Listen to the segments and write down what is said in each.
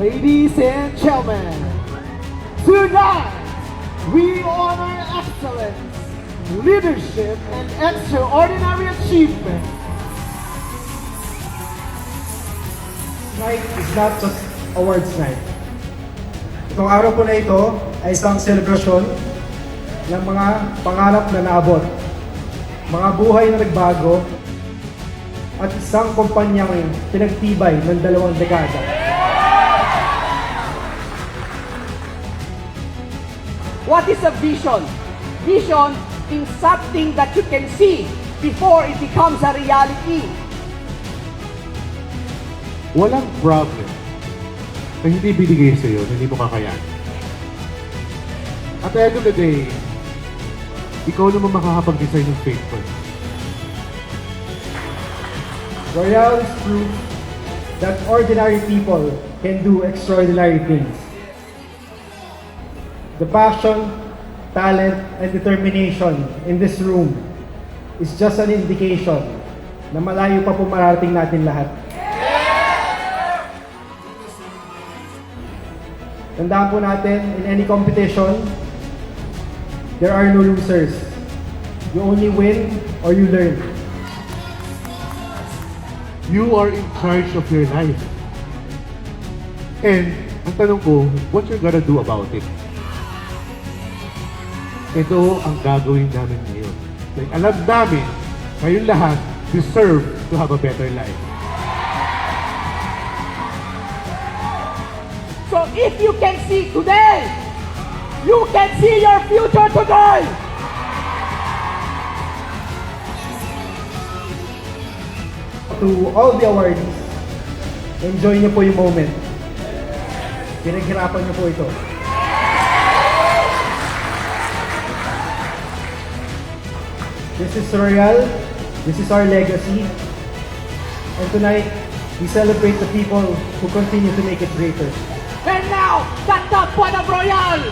Ladies and gentlemen, tonight we honor excellence, leadership, and extraordinary achievement. Night is not just awards night. Itong araw po na ito ay isang selebrasyon ng mga pangarap na naabot, mga buhay na nagbago, at isang kumpanyang pinagtibay ng 2 dekada. What is a vision? Vision is something that you can see before it becomes a reality. Walang problem na hindi binigay sa'yo na hindi mo kakayanin. At the end of the day, ikaw naman makakapag-design ng faithful. Royale is proof that ordinary people can do extraordinary things. The passion, talent, and determination in this room is just an indication na malayo pa po mararating natin lahat. Tandaan po natin, in any competition, there are no losers. You only win or you learn. You are in charge of your life. And ang tanong ko, what you're gonna do about it? Ito ang gagawin namin ngayon. Like, alam namin, kayong lahat deserve to have a better life. So if you can see today, you can see your future today. To all the awardees, enjoy niyo po yung moment. Pinaghirapan niyo po ito. This is Royal, this is our legacy, and tonight, we celebrate the people who continue to make it greater. And now, the top one of Royal,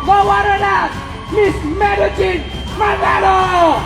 no other than Miss Medellin Manalo.